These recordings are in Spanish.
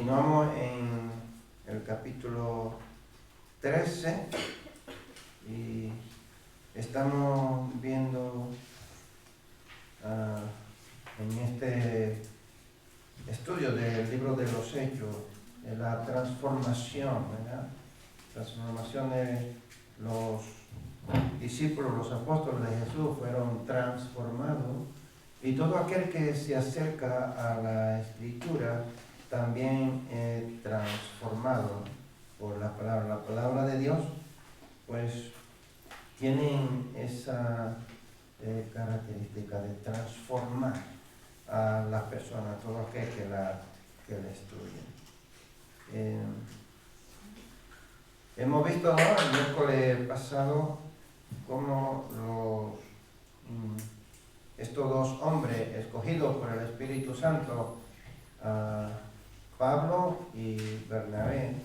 Continuamos en el capítulo 13 y estamos viendo en este estudio del libro de los Hechos la transformación, ¿verdad? Transformación de los discípulos, los apóstoles de Jesús fueron transformados, y todo aquel que se acerca a la Escritura también es transformado por la palabra de Dios. Pues tienen esa característica de transformar a las personas, todo aquel que la estudia. Hemos visto, ¿no?, el miércoles pasado cómo estos dos hombres escogidos por el Espíritu Santo, Pablo y Bernabé,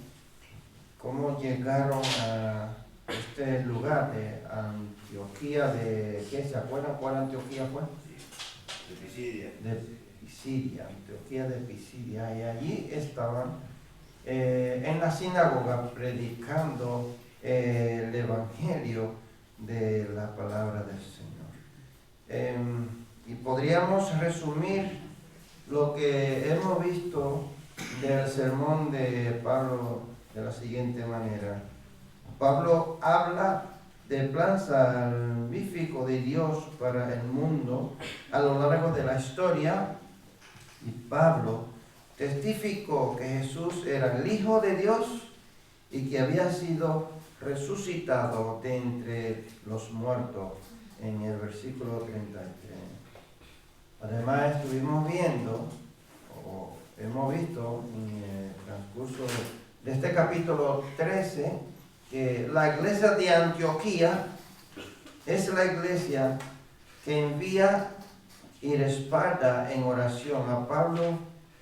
cómo llegaron a este lugar de Antioquía de... ¿Qué se acuerdan cuál Antioquía fue? De Pisidia. De Pisidia, Antioquía de Pisidia. Y allí estaban en la sinagoga predicando el Evangelio de la palabra del Señor. Y podríamos resumir lo que hemos visto del sermón de Pablo de la siguiente manera. Pablo habla del plan salvífico de Dios para el mundo a lo largo de la historia, y Pablo testificó que Jesús era el Hijo de Dios y que había sido resucitado de entre los muertos en el versículo 33. Además estuvimos viendo, o hemos visto en el transcurso de este capítulo 13, que la iglesia de Antioquía es la iglesia que envía y respalda en oración a Pablo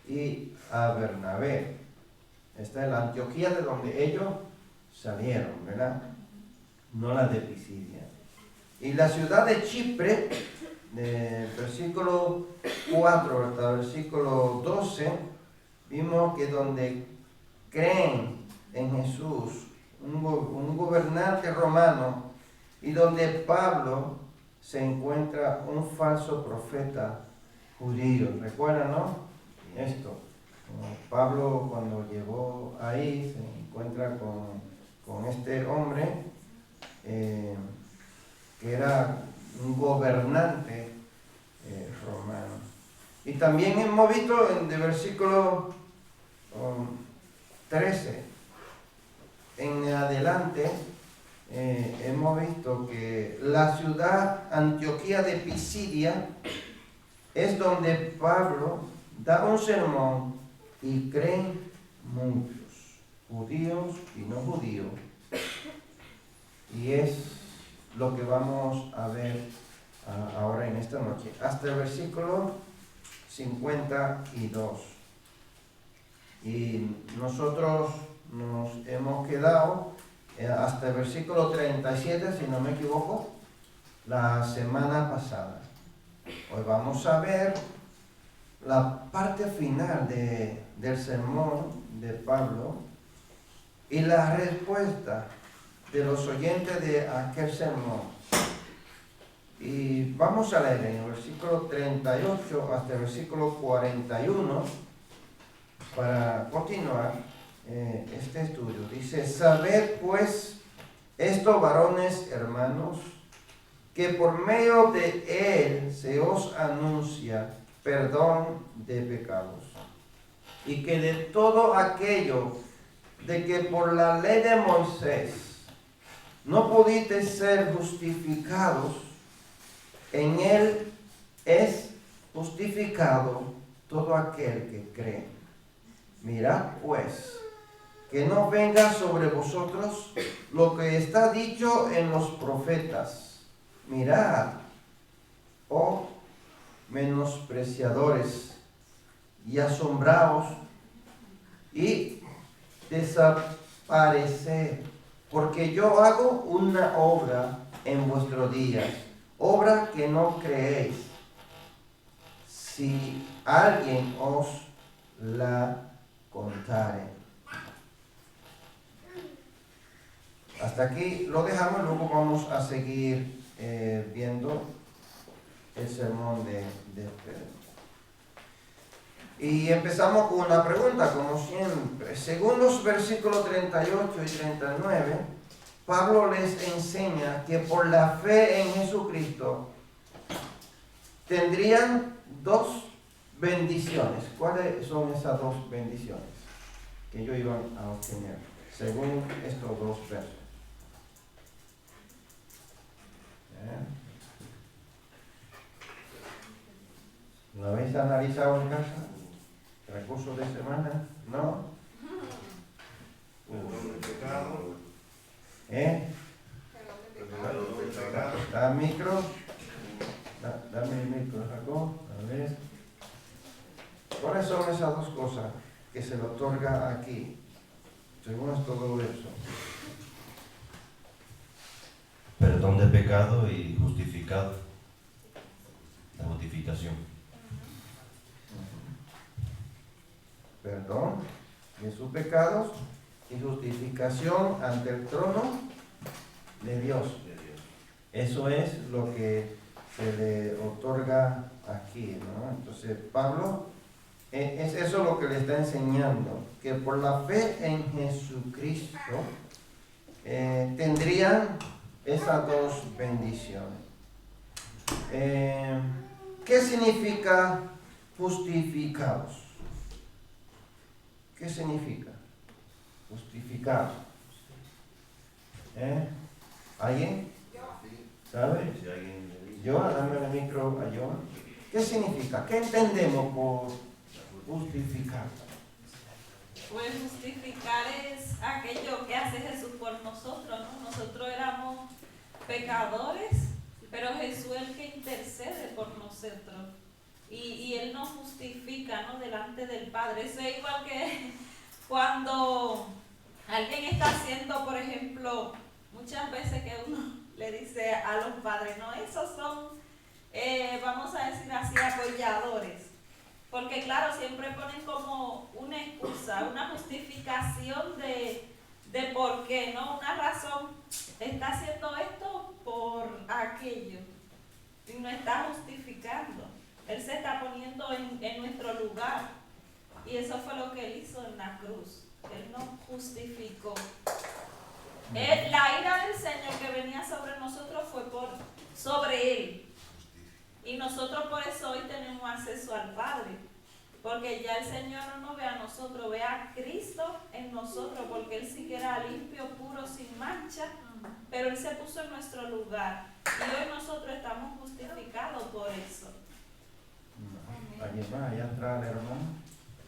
y a Bernabé. Esta es la Antioquía de donde ellos salieron, ¿verdad? No la de Pisidia. Y la ciudad de Chipre, del versículo 4 hasta el versículo 12, vimos que donde creen en Jesús un gobernante romano, y donde Pablo se encuentra un falso profeta judío. ¿Recuerdan, no? Esto. Pablo, cuando llegó ahí, se encuentra con este hombre que era un gobernante romano. Y también hemos visto en el versículo 13 en adelante, hemos visto que la ciudad Antioquía de Pisidia es donde Pablo da un sermón y creen muchos, judíos y no judíos. Y es lo que vamos a ver ahora en esta noche, hasta el versículo 52. Y nosotros nos hemos quedado hasta el versículo 37, si no me equivoco, la semana pasada. Hoy vamos a ver la parte final del sermón de Pablo y la respuesta de los oyentes de aquel sermón. Y vamos a leer en el versículo 38 hasta el versículo 41 para continuar este estudio. Dice: sabed pues esto, varones hermanos, que por medio de él se os anuncia perdón de pecados, y que de todo aquello de que por la ley de Moisés no pudisteis ser justificados, en él es justificado todo aquel que cree. Mirad pues, que no venga sobre vosotros lo que está dicho en los profetas. Mirad, oh menospreciadores, y asombraos y desapareced, porque yo hago una obra en vuestros días, obra que no creéis. Si alguien os la contare. Hasta aquí lo dejamos, luego vamos a seguir viendo el sermón de Pedro. Y empezamos con una pregunta, como siempre. Según los versículos 38 y 39, Pablo les enseña que por la fe en Jesucristo tendrían dos bendiciones. ¿Cuáles son esas dos bendiciones que ellos iban a obtener según estos dos versos? ¿Lo habéis analizado en casa? ¿Recursos de semana? ¿No? Perdón del pecado. Perdón del pecado. ¿Da micro? Dame el micro, Jacob. A ver. ¿Cuáles son esas dos cosas que se le otorga aquí, según estos dos versos? Perdón de pecado y justificado. La justificación. Perdón de sus pecados y justificación ante el trono de Dios. Eso es lo que se le otorga aquí, ¿no? Entonces Pablo es eso lo que le está enseñando, que por la fe en Jesucristo tendrían esas dos bendiciones. ¿Qué significa justificados? ¿Qué significa justificados? ¿Alguien sabe? Si alguien le dice. Joa, dame el micro a Joa. ¿Qué significa? ¿Qué entendemos por justificar? Pues justificar es aquello que hace Jesús por nosotros, ¿no? Nosotros éramos pecadores, pero Jesús es el que intercede por nosotros. Y Él nos justifica, ¿no? Delante del Padre. Eso es igual que cuando alguien está haciendo, por ejemplo, muchas veces que uno le dice a los padres, no, esos son, vamos a decir así, apoyadores. Porque claro, siempre ponen como una excusa, una justificación de por qué, ¿no? Una razón, está haciendo esto por aquello. Y no está justificando. Él se está poniendo en nuestro lugar. Y eso fue lo que Él hizo en la cruz. Él nos justificó. La ira del Señor que venía sobre nosotros fue sobre Él. Y nosotros por eso hoy tenemos acceso al Padre. Porque ya el Señor no nos ve a nosotros, ve a Cristo en nosotros. Porque Él sí que era limpio, puro, sin mancha. Pero Él se puso en nuestro lugar. Y hoy nosotros estamos justificados por eso. ¿Alguien más? Allá atrás, hermano.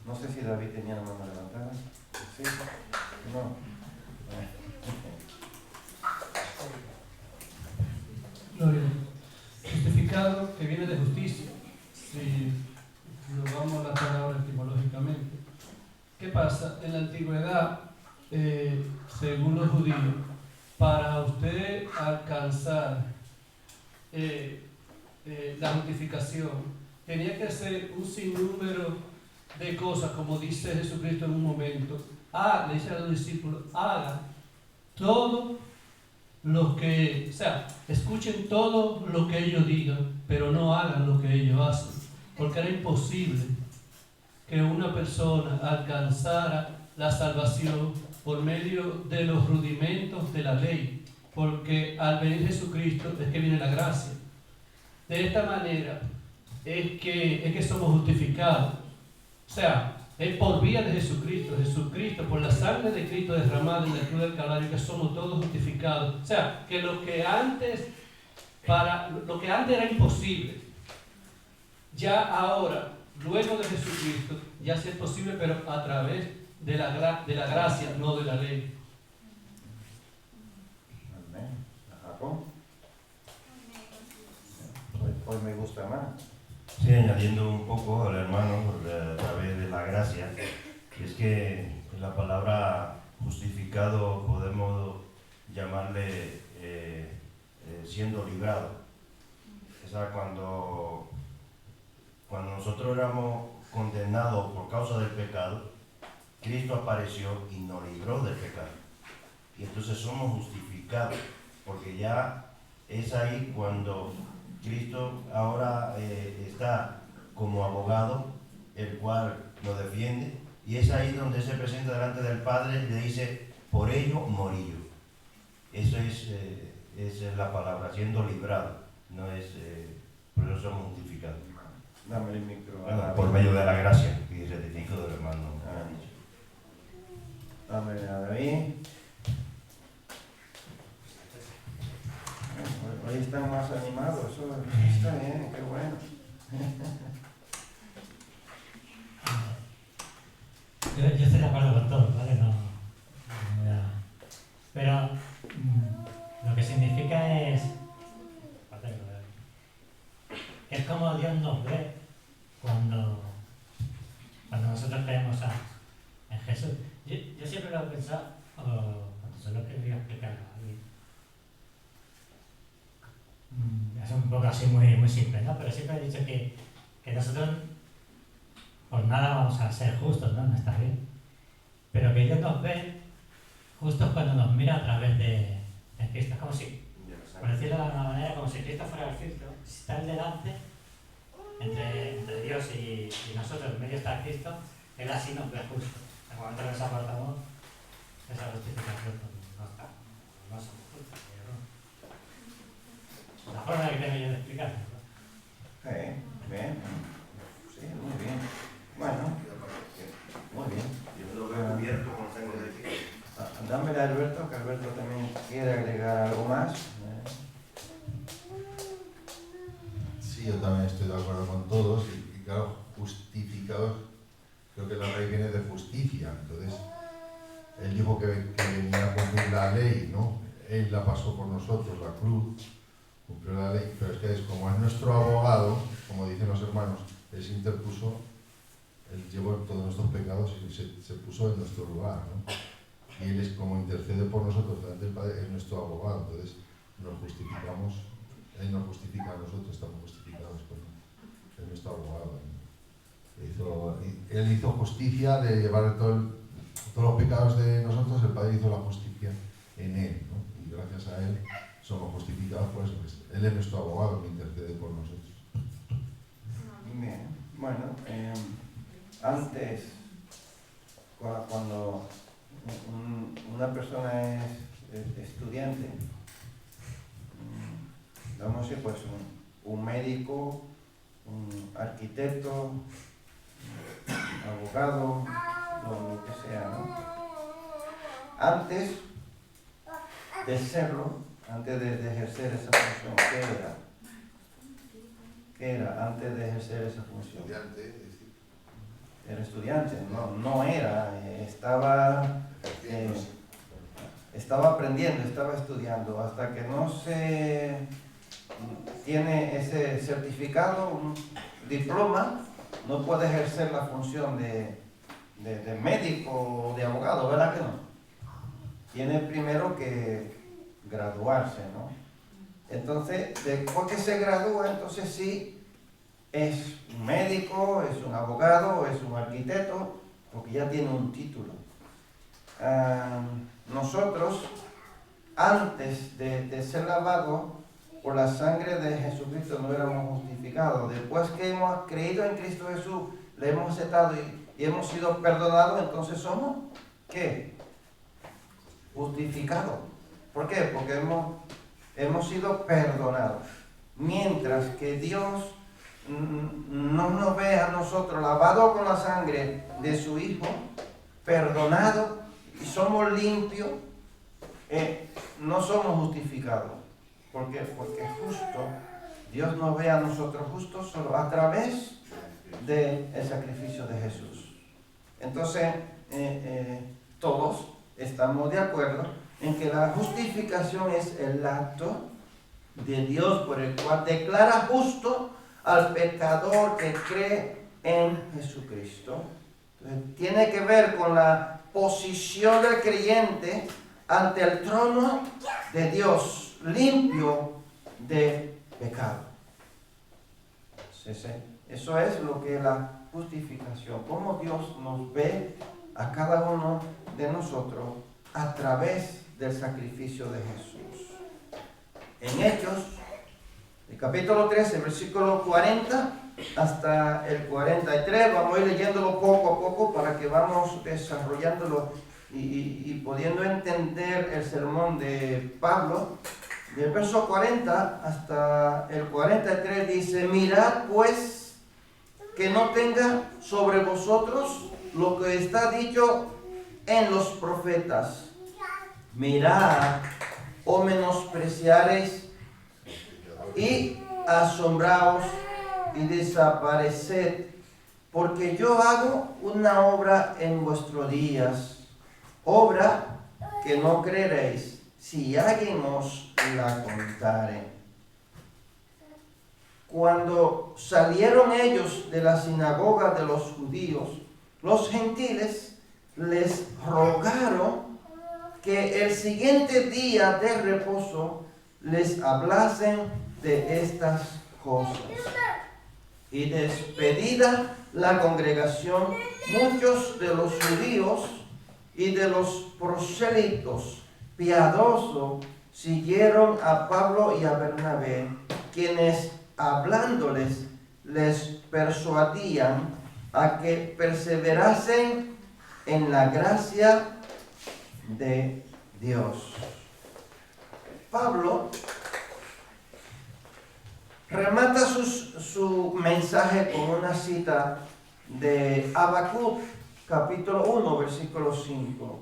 No sé si David tenía la mano levantada. ¿Sí? No. Gloria. Justificado, que viene de justicia. Si lo vamos a la palabra etimológicamente. ¿Qué pasa? En la antigüedad, según los judíos, para usted alcanzar la justificación, tenía que hacer un sinnúmero de cosas, como dice Jesucristo en un momento. Le dice a los discípulos, hagan todo lo que, o sea, escuchen todo lo que ellos digan, pero no hagan lo que ellos hacen, porque era imposible que una persona alcanzara la salvación por medio de los rudimentos de la ley, porque al venir Jesucristo es que viene la gracia. De esta manera es que somos justificados. O sea, es por vía de Jesucristo, por la sangre de Cristo derramada en la cruz del Calvario, que somos todos justificados. O sea, que lo que antes era imposible, ya ahora, luego de Jesucristo, ya sí es posible, pero a través de la gracia, no de la ley. Amén. Jacob. Hoy me gusta más. Sí, añadiendo un poco al hermano a través de la gracia, es que la palabra justificado podemos llamarle siendo librado. O sea, cuando nosotros éramos condenados por causa del pecado, Cristo apareció y nos libró del pecado. Y entonces somos justificados, porque ya es ahí cuando Cristo ahora está como abogado, el cual nos defiende, y es ahí donde se presenta delante del Padre y le dice, por ello morí yo. Eso es la palabra, siendo librado, no es, por eso somos justificados. Dame el micro. Bueno, por medio de la gracia, y certifico del hermano. Dame a David. Hoy están más animados, eso está bien, qué bueno. Yo estoy de acuerdo con todo, ¿vale? Pero lo que significa es que es como Dios nos ve cuando nosotros creemos en Jesús. Yo siempre lo he pensado, cuando se lo he querido explicar a alguien. Es un poco así muy simple, ¿no? Pero siempre he dicho que nosotros por nada vamos a ser justos, ¿no? No está bien. Pero que Dios nos ve justos cuando nos mira a través de Cristo. Es como si, por decirlo de alguna manera, como si Cristo fuera el filtro. Si está el delante, entre Dios y nosotros, en medio está Cristo, Él así nos ve justo. En el momento que nos apartamos, esa justificación no está, no somos justos. La forma que tengo yo de explicarlo. Bien. Sí, muy bien. Bueno, muy bien. Yo lo veo cubierto con sangre de Cristo. Dámele a Alberto, que Alberto también quiere agregar algo más. Sí, yo también estoy de acuerdo con todos y claro, justificados, creo que la ley viene de justicia, entonces él dijo que venía a cumplir la ley, ¿no? Él la pasó por nosotros, la cruz, cumplió la ley, pero es que como es nuestro abogado, como dicen los hermanos, él se interpuso, él llevó todos nuestros pecados y se puso en nuestro lugar, ¿no? Y él es como intercede por nosotros delante del Padre, es nuestro abogado, entonces nos justificamos, él nos justifica a nosotros, estamos justificados con él, es nuestro abogado, ¿no? Él hizo justicia de llevar todos los pecados de nosotros, el Padre hizo la justicia en él, ¿no? Y gracias a él somos justificados por eso, él es nuestro abogado que intercede por nosotros. Bien, bueno, antes, cuando una persona es estudiante, vamos a decir, pues un médico, un arquitecto, un abogado, lo que sea, ¿no? Antes de serlo, antes de ejercer esa función, ¿qué era? ¿Qué era antes de ejercer esa función? Estudiante, es decir, Era estudiante, no era, estaba aprendiendo, estaba estudiando, hasta que no se tiene ese certificado, un diploma, no puede ejercer la función de médico o de abogado, ¿verdad que no? Tiene primero que graduarse, ¿no? Entonces, después que se gradúa, entonces sí, es un médico, es un abogado, es un arquitecto, porque ya tiene un título. Nosotros, antes de ser lavados por la sangre de Jesucristo, no éramos justificados. Después que hemos creído en Cristo Jesús, le hemos aceptado y hemos sido perdonados, entonces somos, ¿qué? Justificados. ¿Por qué? Porque hemos sido perdonados. Mientras que Dios no nos ve a nosotros lavados con la sangre de su Hijo, perdonados y somos limpios, no somos justificados. ¿Por qué? Porque justo, Dios nos ve a nosotros justos solo a través del sacrificio de Jesús. Entonces, todos estamos de acuerdo en que la justificación es el acto de Dios por el cual declara justo al pecador que cree en Jesucristo. Entonces, tiene que ver con la posición del creyente ante el trono de Dios, limpio de pecado. Eso es lo que es la justificación, cómo Dios nos ve a cada uno de nosotros a través del sacrificio de Jesús. En Hechos, el capítulo 13, versículo 40 hasta el 43, vamos a ir leyéndolo poco a poco para que vamos desarrollándolo y pudiendo entender el sermón de Pablo. Del verso 40 hasta el 43 dice: mirad pues que no tenga sobre vosotros lo que está dicho en los profetas. Mirad, o menospreciaréis, y asombraos y desapareced, porque yo hago una obra en vuestros días, obra que no creeréis si alguien os la contare. Cuando salieron ellos de la sinagoga de los judíos, los gentiles les rogaron que el siguiente día de reposo les hablasen de estas cosas. Y despedida la congregación, muchos de los judíos y de los prosélitos piadosos siguieron a Pablo y a Bernabé, quienes hablándoles les persuadían a que perseverasen en la gracia de Dios. Pablo remata su mensaje con una cita de Habacuc, capítulo 1, versículo 5,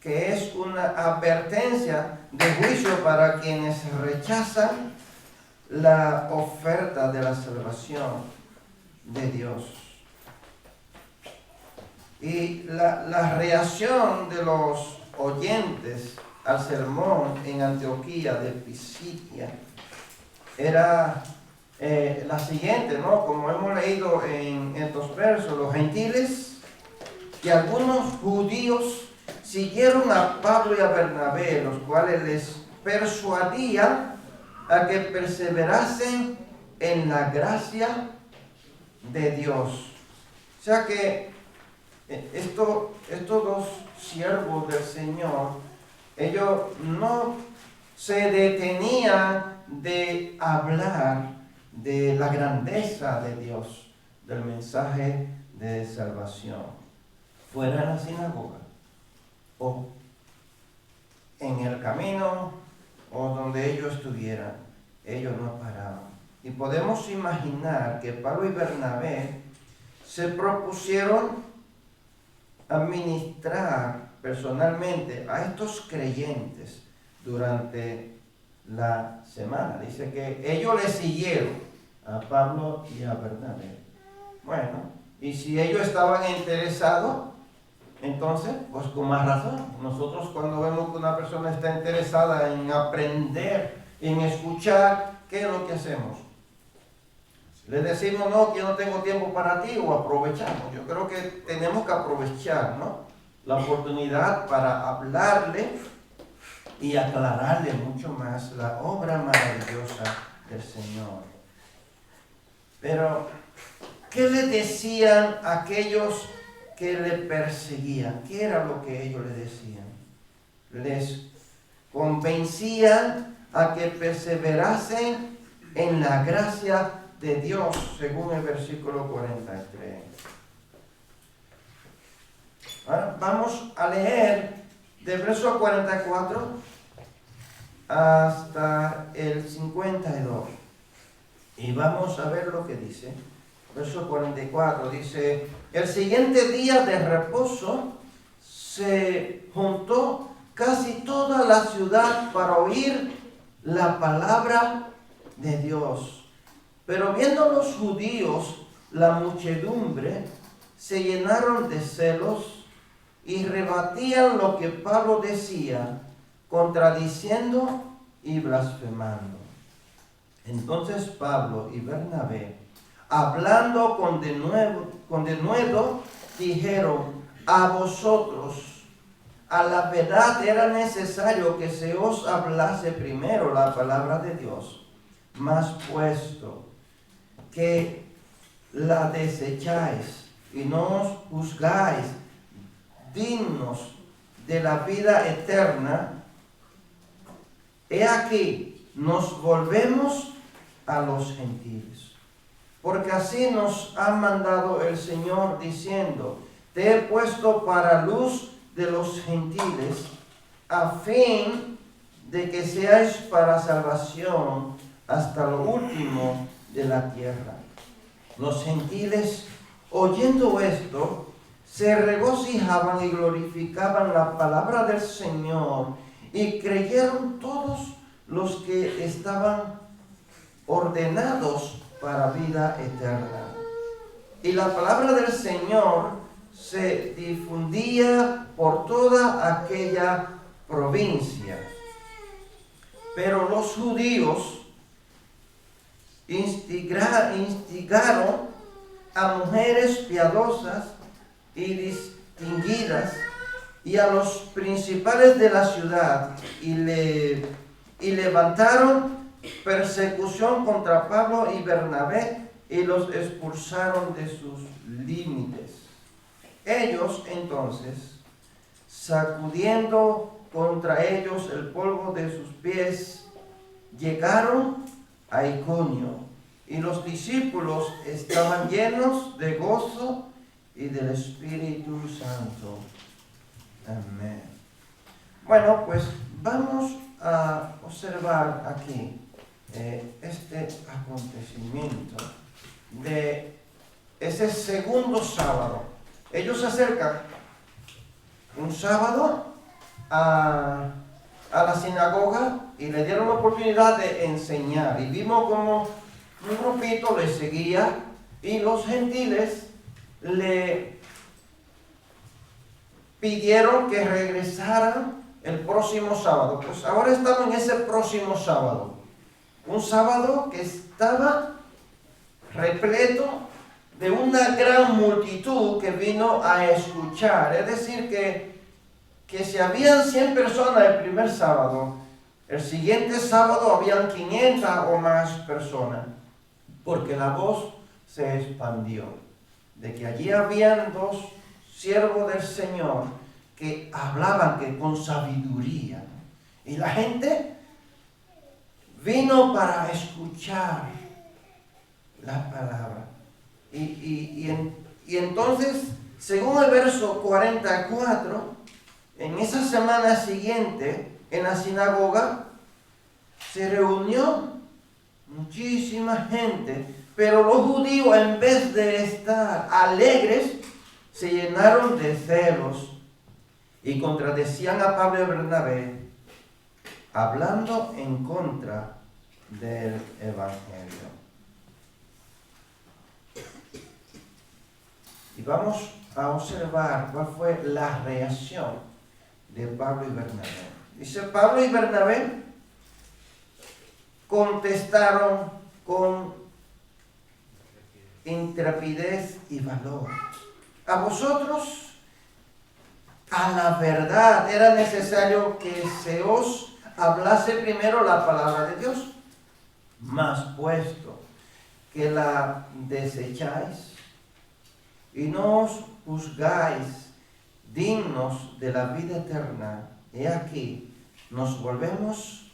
que es una advertencia de juicio para quienes rechazan la oferta de la salvación de Dios. Y la reacción de los oyentes al sermón en Antioquía de Pisidia era la siguiente, ¿no? Como hemos leído en estos versos, los gentiles y algunos judíos siguieron a Pablo y a Bernabé, los cuales les persuadían a que perseverasen en la gracia de Dios. O sea que estos dos siervos del Señor, ellos no se detenían de hablar de la grandeza de Dios, del mensaje de salvación, fuera de la sinagoga o en el camino o donde ellos estuvieran. Ellos no paraban. Y podemos imaginar que Pablo y Bernabé se propusieron administrar personalmente a estos creyentes durante la semana. Dice que ellos le siguieron a Pablo y a Bernabé. Bueno, y si ellos estaban interesados, entonces, pues con más razón. Nosotros cuando vemos que una persona está interesada en aprender, en escuchar, ¿qué es lo que hacemos? Le decimos, no, que yo no tengo tiempo para ti, o aprovechamos. Yo creo que tenemos que aprovechar, ¿no?, la oportunidad para hablarle y aclararle mucho más la obra maravillosa del Señor. Pero, ¿qué le decían aquellos que le perseguían? ¿Qué era lo que ellos le decían? Les convencían a que perseverasen en la gracia de Dios, según el versículo 43. Ahora vamos a leer del verso 44 hasta el 52. Y vamos a ver lo que dice. Verso 44 dice: el siguiente día de reposo se juntó casi toda la ciudad para oír la palabra de Dios. Pero viendo los judíos la muchedumbre, se llenaron de celos y rebatían lo que Pablo decía, contradiciendo y blasfemando. Entonces Pablo y Bernabé, hablando con denuedo, dijeron: a vosotros, a la verdad era necesario que se os hablase primero la palabra de Dios, mas puesto que la desecháis y no os juzgáis dignos de la vida eterna, he aquí, nos volvemos a los gentiles. Porque así nos ha mandado el Señor diciendo, te he puesto para luz de los gentiles, a fin de que seáis para salvación hasta lo último de la tierra. Los gentiles, oyendo esto, se regocijaban y glorificaban la palabra del Señor, y creyeron todos los que estaban ordenados para vida eterna. Y la palabra del Señor se difundía por toda aquella provincia. Pero los judíos instigaron a mujeres piadosas y distinguidas y a los principales de la ciudad y levantaron persecución contra Pablo y Bernabé y los expulsaron de sus límites. Ellos entonces, sacudiendo contra ellos el polvo de sus pies, llegaron a Iconio, y los discípulos estaban llenos de gozo y del Espíritu Santo. Amén. Bueno, pues vamos a observar aquí este acontecimiento de ese segundo sábado. Ellos se acercan un sábado a la sinagoga y le dieron la oportunidad de enseñar. Y vimos como un grupito le seguía y los gentiles le pidieron que regresaran el próximo sábado. Pues ahora estamos en ese próximo sábado. Un sábado que estaba repleto de una gran multitud que vino a escuchar. Es decir, que si habían 100 personas el primer sábado, el siguiente sábado habían 500 o más personas, porque la voz se expandió, de que allí habían dos siervos del Señor que hablaban que con sabiduría, y la gente vino para escuchar la palabra. Y entonces, según el verso 44, en esa semana siguiente, en la sinagoga, se reunió muchísima gente, pero los judíos, en vez de estar alegres, se llenaron de celos y contradecían a Pablo y Bernabé, hablando en contra del Evangelio. Y vamos a observar cuál fue la reacción de Pablo y Bernabé. Dice, Pablo y Bernabé contestaron con intrepidez y valor. A vosotros, a la verdad, era necesario que se os hablase primero la palabra de Dios, mas puesto que la desecháis y no os juzgáis dignos de la vida eterna, he aquí, nos volvemos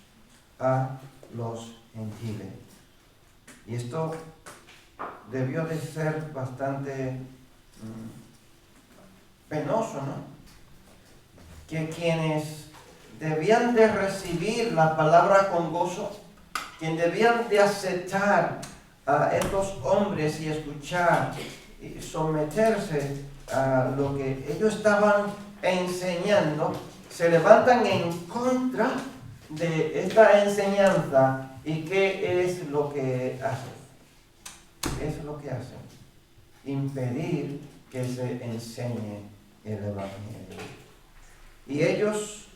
a los gentiles. Y esto debió de ser bastante penoso, ¿no? Que quienes debían de recibir la palabra con gozo, quienes debían de aceptar a estos hombres y escuchar y someterse a lo que ellos estaban enseñando, se levantan en contra de esta enseñanza. ¿Y qué es lo que hacen? ¿Qué es lo que hacen? Impedir que se enseñe el Evangelio. Y ellos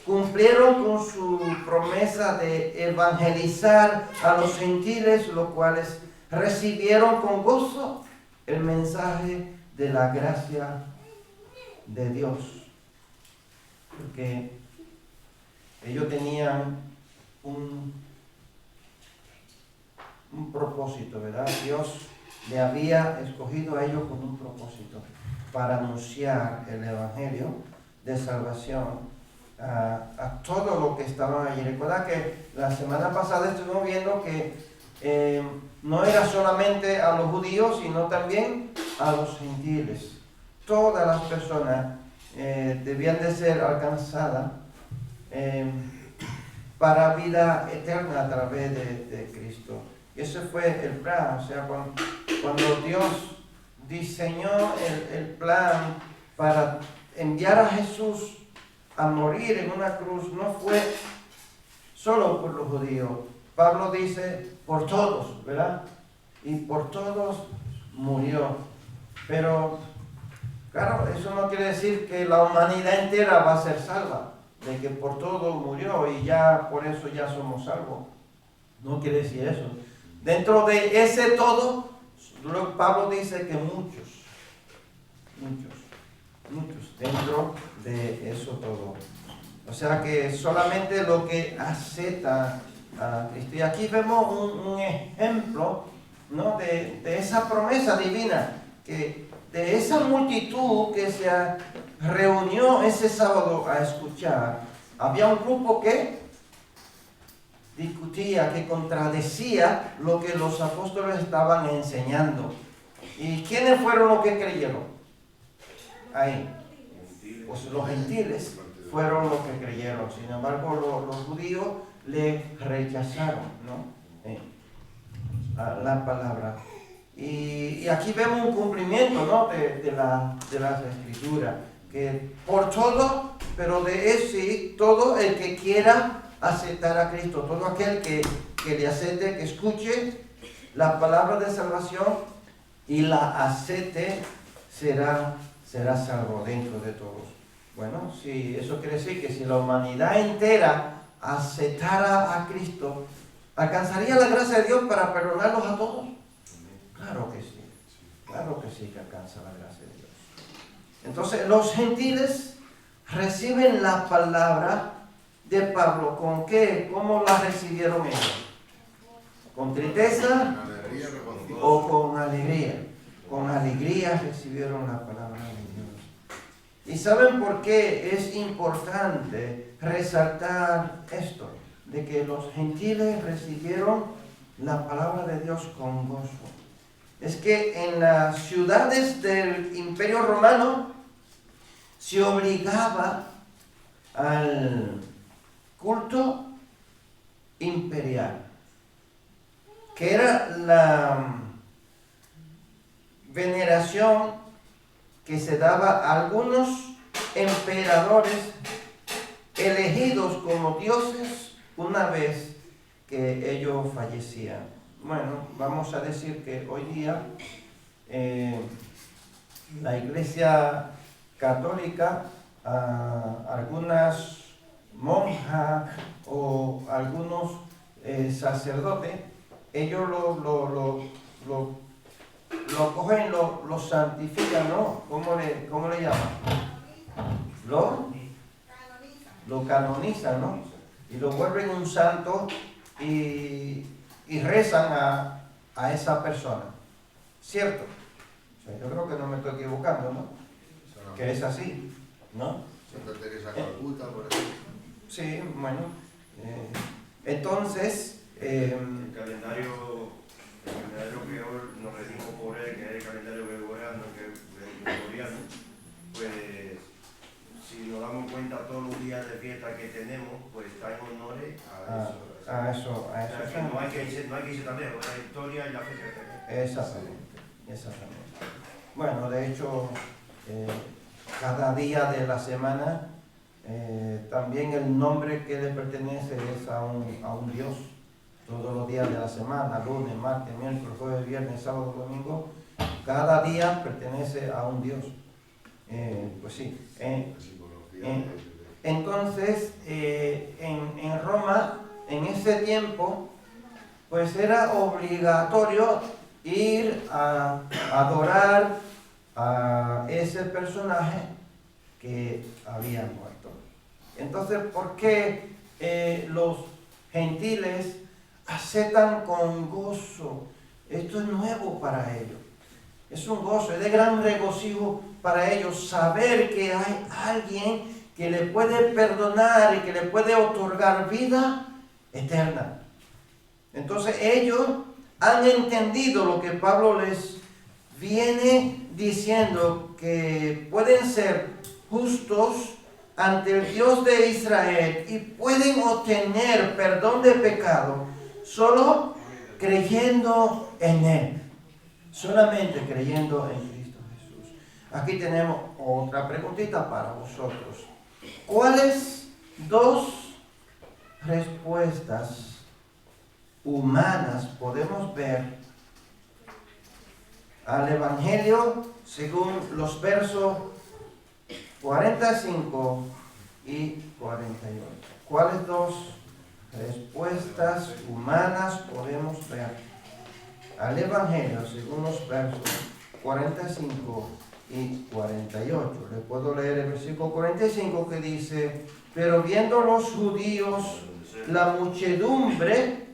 cumplieron con su promesa de evangelizar a los gentiles, los cuales recibieron con gozo el mensaje de la gracia de Dios. Porque ellos tenían un propósito, ¿verdad? Dios le había escogido a ellos con un propósito, para anunciar el Evangelio de salvación a todo lo que estaban allí. Recuerda que la semana pasada estuvimos viendo que no era solamente a los judíos, sino también a los gentiles. Todas las personas debían de ser alcanzadas para vida eterna a través de Cristo. Y ese fue el plan. O sea, cuando Dios diseñó el plan para enviar a Jesús a morir en una cruz, no fue solo por los judíos. Pablo dice por todos, ¿verdad? Y por todos murió. Pero, claro, eso no quiere decir que la humanidad entera va a ser salva, de que por todos murió y ya por eso ya somos salvos. No quiere decir eso. Dentro de ese todo, Pablo dice que muchos, dentro de eso todo. O sea que solamente lo que acepta a Cristo. Y aquí vemos un ejemplo, ¿no? de esa promesa divina, que de esa multitud que se reunió ese sábado a escuchar, había un grupo que discutía, que contradecía lo que los apóstoles estaban enseñando. ¿Y quiénes fueron los que creyeron? Ahí. Pues los gentiles fueron los que creyeron. Sin embargo, los judíos le rechazaron, ¿no? A la palabra. Y aquí vemos un cumplimiento, ¿no? de las escrituras. Que por todo, pero de ese todo el que quiera aceptar a Cristo, todo aquel que le acepte, que escuche la palabra de salvación y la acepte, será salvo dentro de todos. Bueno, sí, eso quiere decir que si la humanidad entera aceptara a Cristo, ¿alcanzaría la gracia de Dios para perdonarlos a todos? Claro que sí que alcanza la gracia de Dios. Entonces, los gentiles reciben la palabra de Pablo. ¿Con qué? ¿Cómo la recibieron ellos? ¿Con tristeza o con alegría? Con alegría recibieron la palabra de Dios. ¿Y saben por qué es importante resaltar esto? De que los gentiles recibieron la palabra de Dios con gozo. Es que en las ciudades del Imperio Romano se obligaba al culto imperial, que era la veneración que se daba a algunos emperadores elegidos como dioses una vez que ellos fallecían. Bueno, vamos a decir que hoy día la Iglesia Católica, algunas monjas o algunos sacerdotes, ellos lo cogen, lo santifican, ¿no? ¿Cómo le llaman? Lo canonizan, ¿no? Y lo vuelven un santo y rezan a esa persona. ¿Cierto? O sea, yo creo que no me estoy equivocando, ¿no? Que es así, ¿no? Santa Teresa Calcuta, por ejemplo. Sí, bueno. Entonces, El calendario que hoy nos regimos por él, que es el calendario gregoriano, pues si nos damos cuenta todos los días de fiesta que tenemos, pues está en honor a eso. a eso. O sea, que no hay que irse tan lejos, la historia y la fecha que tenemos. Exactamente. Bueno, de hecho, cada día de la semana, también el nombre que le pertenece es a un Dios. Todos los días de la semana, lunes, martes, miércoles, jueves, viernes, sábado, domingo, cada día pertenece a un Dios. Pues sí. Entonces, en Roma, en ese tiempo, pues era obligatorio ir a adorar a ese personaje que había muerto. Entonces, ¿por qué los gentiles aceptan con gozo Esto es nuevo para ellos. Es un gozo, es de gran regocijo para ellos saber que hay alguien que le puede perdonar y que le puede otorgar vida eterna. Entonces ellos han entendido lo que Pablo les viene diciendo, que pueden ser justos ante el Dios de Israel y pueden obtener perdón de pecado solo creyendo en Él. Solamente creyendo en Cristo Jesús. Aquí tenemos otra preguntita para vosotros. ¿Cuáles dos respuestas humanas podemos ver al Evangelio según los versos 45 y 48? ¿Cuáles dos respuestas humanas podemos ver al Evangelio según los versos 45 y 48? Le puedo leer el versículo 45 que dice: pero viendo los judíos la muchedumbre,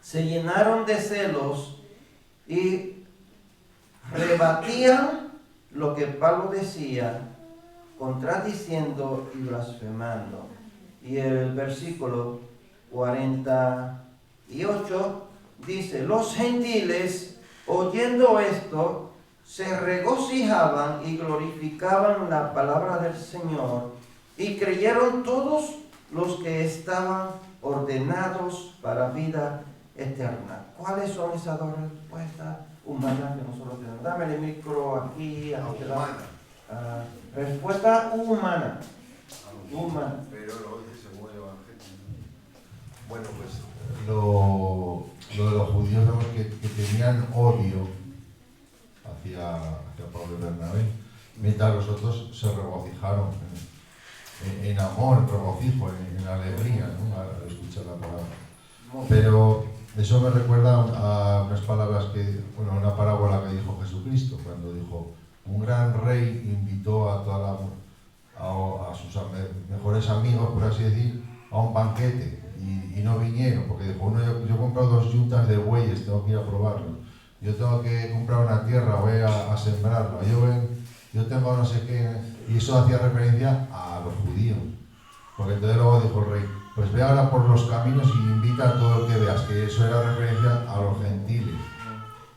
se llenaron de celos y rebatían lo que Pablo decía, contradiciendo y blasfemando. Y el versículo 48 dice: los gentiles, oyendo esto, se regocijaban y glorificaban la palabra del Señor, y creyeron todos los que estaban ordenados para vida eterna. ¿Cuáles son esas dos respuestas humanas que nosotros tenemos? Dame el micro aquí. Respuesta humana. Humana. Pero lo dice según el Evangelio. Bueno, pues lo de los judíos vemos que tenían odio hacia Pablo y Bernabé, mientras los otros se regocijaron en amor, en regocijo, en alegría, ¿no? Al escuchar la palabra. Pero eso me recuerda a unas palabras una parábola que dijo Jesucristo, cuando dijo: un gran rey invitó a a sus mejores amigos, por así decir, a un banquete, y no vinieron, porque dijo: yo he comprado 2 yuntas de bueyes, tengo que ir a probarlo. Yo tengo que comprar una tierra, voy a sembrarla. Yo tengo no sé qué. Y eso hacía referencia a los judíos. Porque entonces luego dijo el rey: pues ve ahora por los caminos y invita a todo el que veas, que eso era referencia a los gentiles.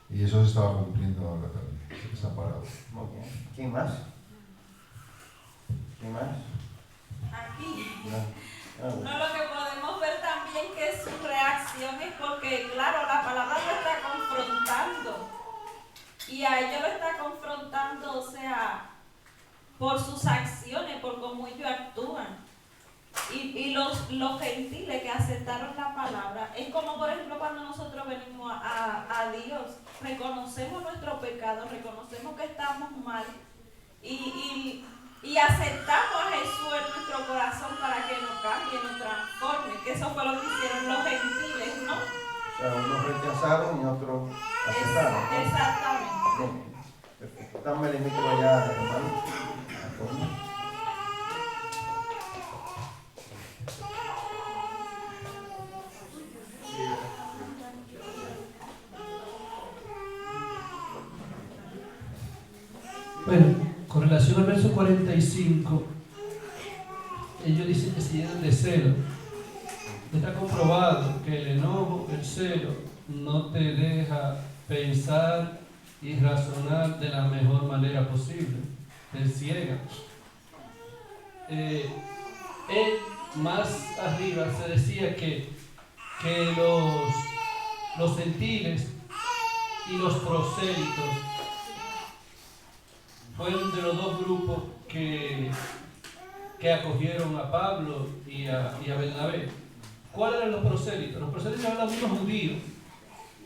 Y eso se estaba cumpliendo ahora también, esa parábola. Muy bien. ¿Quién más? ¿Quién más? Aquí. No, No, lo que podemos ver también que su reacción es porque, claro, la palabra lo está confrontando. Y a ellos lo está confrontando, o sea, por sus acciones, por cómo ellos actúan. Y los gentiles que aceptaron la palabra, es como por ejemplo cuando nosotros venimos a Dios, reconocemos nuestro pecado, reconocemos que estamos mal y aceptamos a Jesús en nuestro corazón para que nos cambie, nos transforme, que eso fue lo que hicieron los gentiles, ¿no? O sea, unos rechazaron y otros aceptaron. Exactamente. Bien, perfecto. Dame el micro allá, hermano. Bueno, con relación al verso 45, ellos dicen que se llenan de celo. Está comprobado que el enojo, el celo, no te deja pensar y razonar de la mejor manera posible. Te ciega. Más arriba se decía que los gentiles y los prosélitos fueron de los dos grupos que acogieron a Pablo y a Bernabé. ¿Cuáles eran los prosélitos? Los prosélitos eran los mismos judíos,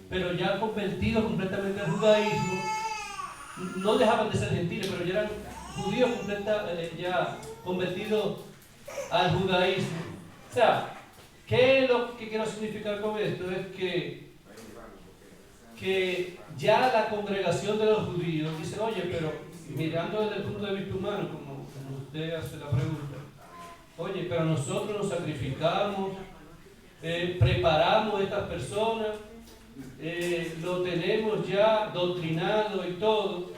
pero ya convertidos completamente al judaísmo. No dejaban de ser gentiles, pero ya eran judíos ya convertidos al judaísmo. O sea, ¿qué es lo que quiero significar con esto? Es que ya la congregación de los judíos dice: oye, pero mirando desde el punto de vista humano, como usted hace la pregunta, oye, pero nosotros nos sacrificamos, preparamos a estas personas, lo tenemos ya doctrinado y todo.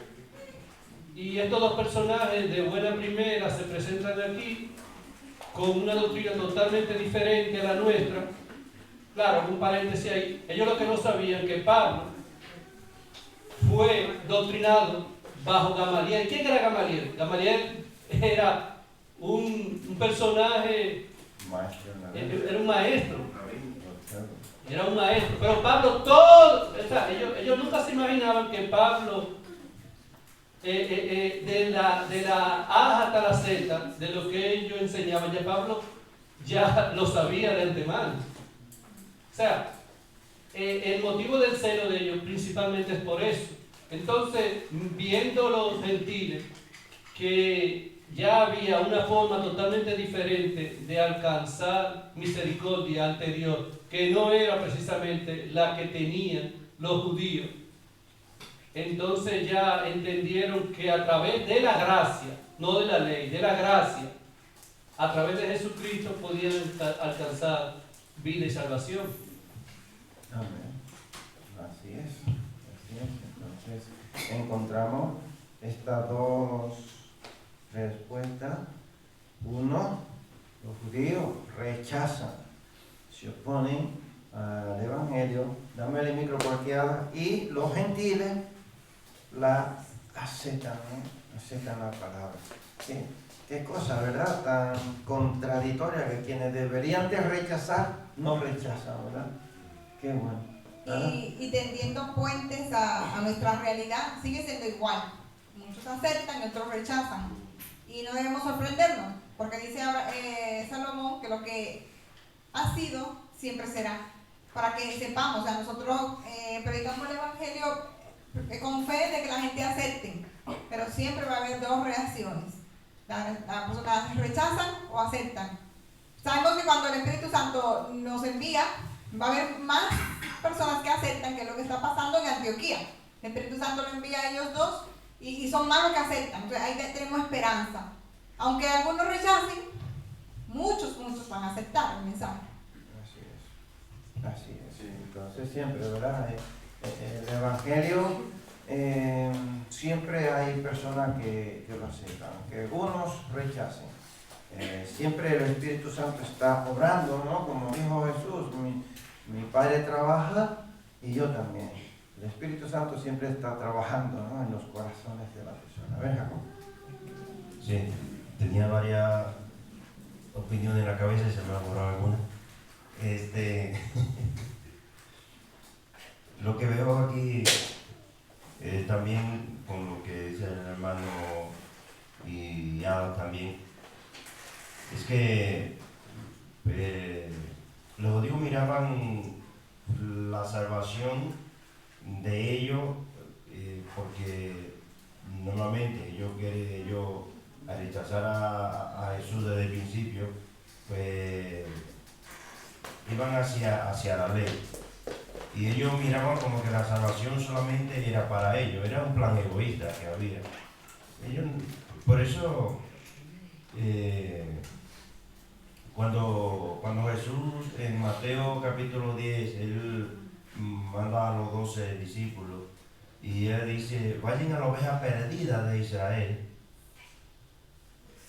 Y estos dos personajes de buena primera se presentan aquí con una doctrina totalmente diferente a la nuestra. Claro, un paréntesis ahí. Ellos lo que no sabían que Pablo fue doctrinado bajo Gamaliel. ¿Quién era Gamaliel? Gamaliel era un personaje, era un maestro. Era un maestro. Pero Pablo, ellos nunca se imaginaban que Pablo, de la A hasta la Z, de lo que ellos enseñaban, ya Pablo ya lo sabía de antemano. O sea, el motivo del celo de ellos principalmente es por eso. Entonces, viendo los gentiles que ya había una forma totalmente diferente de alcanzar misericordia ante Dios, que no era precisamente la que tenían los judíos, entonces ya entendieron que a través de la gracia, no de la ley, de la gracia, a través de Jesucristo podían alcanzar vida y salvación. Amén. Así es. Entonces encontramos estas dos respuestas. Uno, los judíos rechazan, se oponen al Evangelio, dame el micro cualquiera, y los gentiles la aceptan, ¿no? Aceptan la palabra. Qué cosa, ¿verdad? Tan contradictoria, que quienes deberían de rechazar, no rechazan, ¿verdad? Qué bueno. Y tendiendo puentes a nuestra realidad, sigue siendo igual. Muchos aceptan y otros rechazan. Y no debemos sorprendernos, porque dice ahora, Salomón que lo que ha sido siempre será. Para que sepamos, o sea, nosotros predicamos el Evangelio con fe de que la gente acepte, pero siempre va a haber dos reacciones. Las personas rechazan o aceptan. Sabemos que cuando el Espíritu Santo nos envía, va a haber más personas que aceptan, que es lo que está pasando en Antioquía. El Espíritu Santo lo envía a ellos dos y son más los que aceptan. Entonces ahí tenemos esperanza. Aunque algunos rechacen, muchos van a aceptar el mensaje. Así es. Entonces siempre, ¿verdad? El Evangelio, siempre hay personas que lo aceptan, que algunos rechacen. Siempre el Espíritu Santo está obrando, ¿no? Como dijo Jesús, mi Padre trabaja y yo también. El Espíritu Santo siempre está trabajando, ¿no? En los corazones de la persona. ¿Ves, Jacob? Sí, tenía varias opiniones en la cabeza y se me ha borrado alguna. Lo que veo aquí, también con lo que dice el hermano y Ada también, es que los judíos miraban la salvación de ellos porque normalmente ellos al rechazar a Jesús desde el principio, pues iban hacia la ley. Y ellos miraban como que la salvación solamente era para ellos, era un plan egoísta que había. Por eso, cuando Jesús en Mateo capítulo 10, él manda a los 12 discípulos y él dice, vayan a la oveja perdida de Israel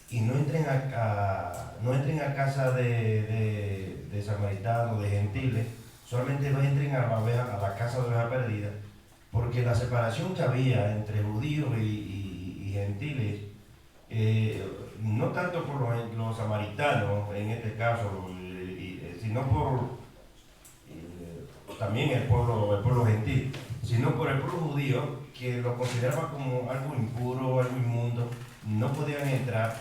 y no entren a casa de samaritanos, de gentiles, solamente entren a la casa de oveja perdida, porque la separación que había entre judíos y gentiles, no tanto por los samaritanos en este caso, sino por también el pueblo gentil, sino por el pueblo judío, que lo consideraba como algo impuro, algo inmundo, no podían entrar,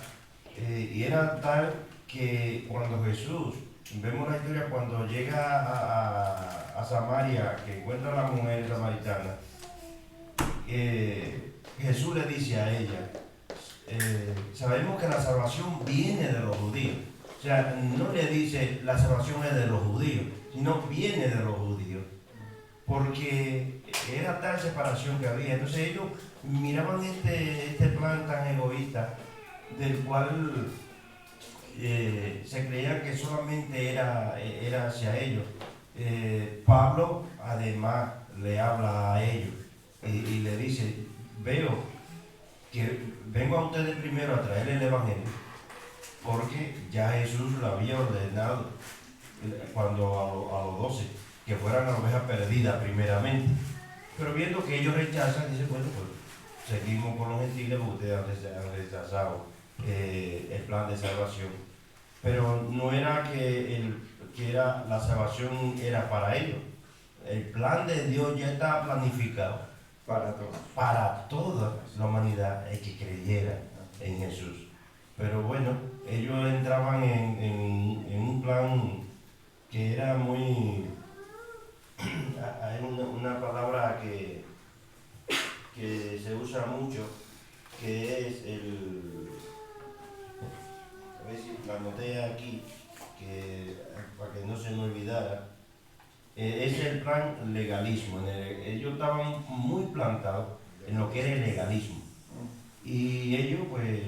y era tal que cuando Jesús, vemos la historia cuando llega a Samaria, que encuentra a la mujer samaritana, Jesús le dice a ella, sabemos que la salvación viene de los judíos. O sea, no le dice la salvación es de los judíos, sino viene de los judíos. Porque era tal separación que había. Entonces ellos miraban este plan tan egoísta, del cual se creía que solamente era hacia ellos. Pablo además le habla a ellos y le dice, veo que vengo a ustedes primero a traer el Evangelio, porque ya Jesús lo había ordenado cuando a los 12, que fueran las ovejas perdidas primeramente. Pero viendo que ellos rechazan, dice, bueno, pues seguimos con los gentiles porque ustedes han rechazado el plan de salvación. Pero no era que era, la salvación era para ellos. El plan de Dios ya estaba planificado para toda la humanidad, el que creyera en Jesús. Pero bueno, ellos entraban en un plan que era muy... Hay una palabra que se usa mucho, que es a ver si la anoté aquí, para que no se me olvidara, es el plan legalismo. Ellos estaban muy plantados en lo que era el legalismo. Y ellos pues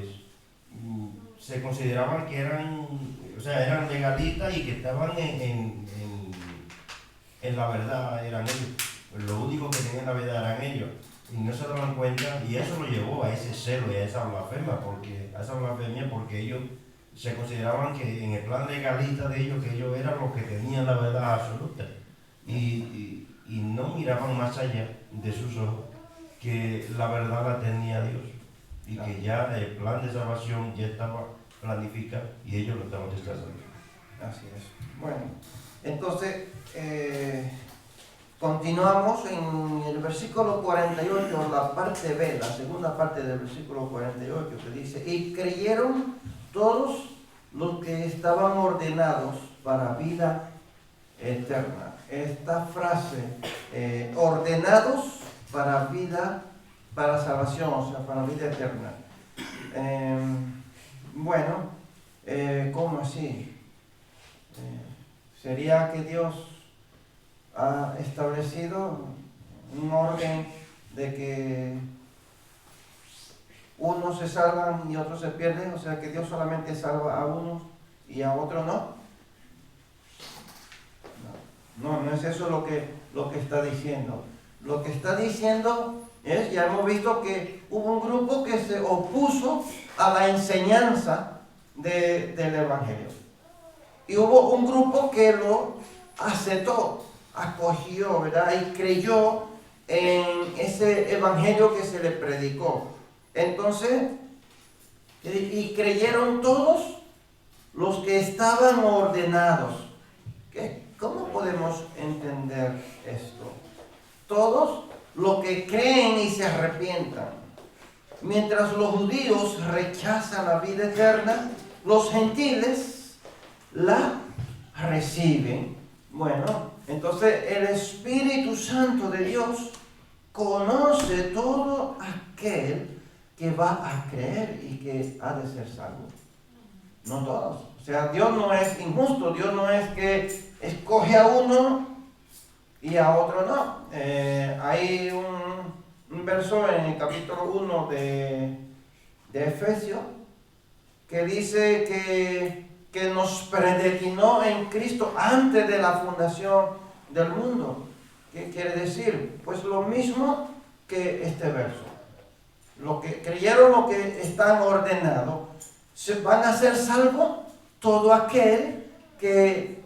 se consideraban que eran legalistas y que estaban en la verdad, eran ellos. Lo único que tenían la verdad eran ellos. Y no se daban cuenta, y eso lo llevó a ese celo y a esa blasfemia, porque ellos se consideraban que en el plan legalista de ellos, que ellos eran los que tenían la verdad absoluta. Y no miraban más allá de sus ojos, que la verdad la tenía Dios. Y que ya el plan de salvación ya estaba planificado y ellos lo estaban desplazando. Así es. Bueno, entonces continuamos en el versículo 48, la parte B, la segunda parte del versículo 48, que dice, y creyeron todos los que estaban ordenados para vida eterna. Esta frase, ordenados para vida, para salvación, o sea, para vida eterna. ¿Cómo así? ¿Sería que Dios ha establecido un orden de que unos se salvan y otros se pierden? O sea, que Dios solamente salva a unos y a otros no. No es eso lo que está diciendo. Lo que está diciendo es, ya hemos visto que hubo un grupo que se opuso a la enseñanza del Evangelio. Y hubo un grupo que lo aceptó, acogió, ¿verdad? Y creyó en ese Evangelio que se le predicó. Entonces, y creyeron todos los que estaban ordenados. ¿Cómo podemos entender esto? Todos los que creen y se arrepientan. Mientras los judíos rechazan la vida eterna, los gentiles la reciben. Bueno, entonces el Espíritu Santo de Dios conoce todo aquel que va a creer y que ha de ser salvo. No todos. O sea, Dios no es injusto. Dios no es que escoge a uno y a otro no. Hay un verso en el capítulo 1 de Efesios que dice que nos predestinó en Cristo antes de la fundación del mundo. ¿Qué quiere decir? Pues lo mismo que este verso. Los que creyeron, los que están ordenados, van a ser salvos todo aquel que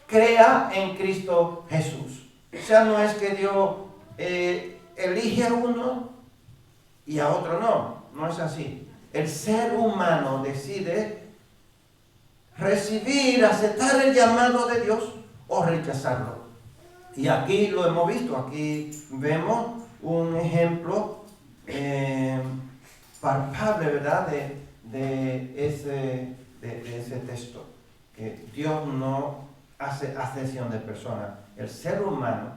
crea en Cristo Jesús. O sea, no es que Dios elige a uno y a otro no es así. El ser humano decide recibir, aceptar el llamado de Dios o rechazarlo. Y aquí lo hemos visto, aquí vemos un ejemplo palpable, ¿verdad? De ese texto, que Dios no hace acepción de personas. El ser humano,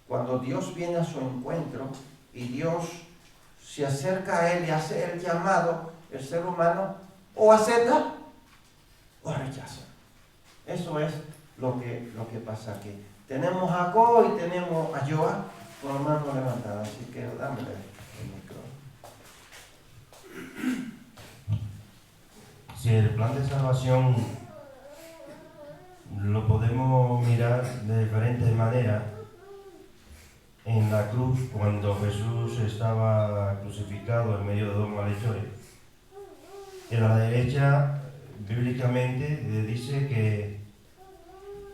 cuando Dios viene a su encuentro y Dios se acerca a él y hace el llamado, el ser humano o acepta o rechaza. Eso es lo que pasa aquí. Tenemos a Jacob y tenemos a Joa con la mano levantada, así que dámele el micro. Si el plan de salvación lo podemos mirar de diferentes maneras. En la cruz, cuando Jesús estaba crucificado en medio de dos malhechores, en la derecha, bíblicamente, dice que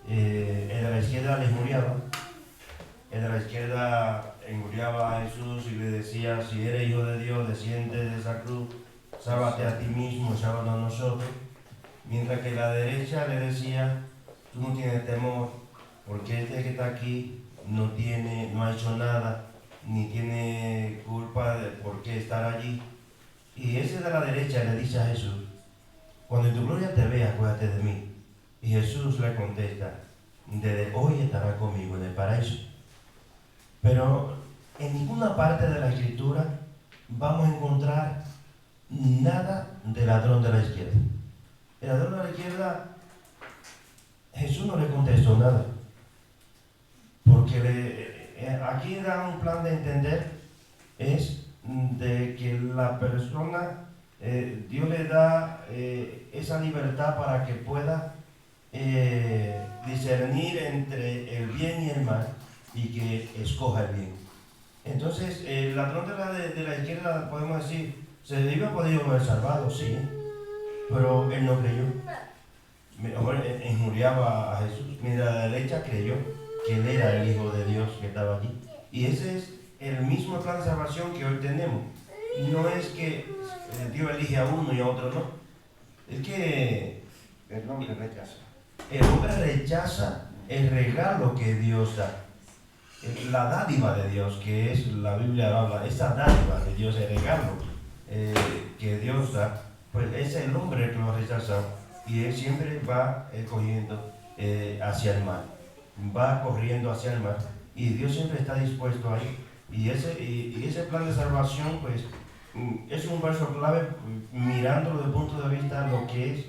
en la izquierda le injuriaba, en la izquierda injuriaba a Jesús y le decía: si eres hijo de Dios, desciende de esa cruz, sálvate a ti mismo y sálvanos a nosotros. Mientras que la derecha le decía: tú no tienes temor, porque este que está aquí no ha hecho nada, ni tiene culpa de por qué estar allí. Y ese de la derecha le dice a Jesús: cuando en tu gloria te vea, acuérdate de mí. Y Jesús le contesta: desde hoy estará conmigo en el paraíso. Pero en ninguna parte de la Escritura vamos a encontrar nada del ladrón de la izquierda. El ladrón de la izquierda, Jesús no le contestó nada, porque aquí da un plan de entender, es de que la persona, Dios le da esa libertad para que pueda discernir entre el bien y el mal y que escoja el bien. Entonces, el ladrón de la izquierda, podemos decir, se debe haber podido haber salvado, sí, pero él no creyó. Mejor injuriaba a Jesús. Mira, la derecha creyó que él era el Hijo de Dios que estaba allí. Y ese es el mismo plan de salvación que hoy tenemos. Y no es que Dios elige a uno y a otro no. Es que el hombre rechaza. El hombre rechaza el regalo que Dios da. La dádiva de Dios, que es, la Biblia habla, esa dádiva de Dios, el regalo que Dios da, pues es el hombre que lo rechaza y él siempre va cogiendo hacia el mal, va corriendo hacia el mal y Dios siempre está dispuesto ahí. Y ese plan de salvación, pues, es un verso clave, mirándolo desde el punto de vista de lo que es,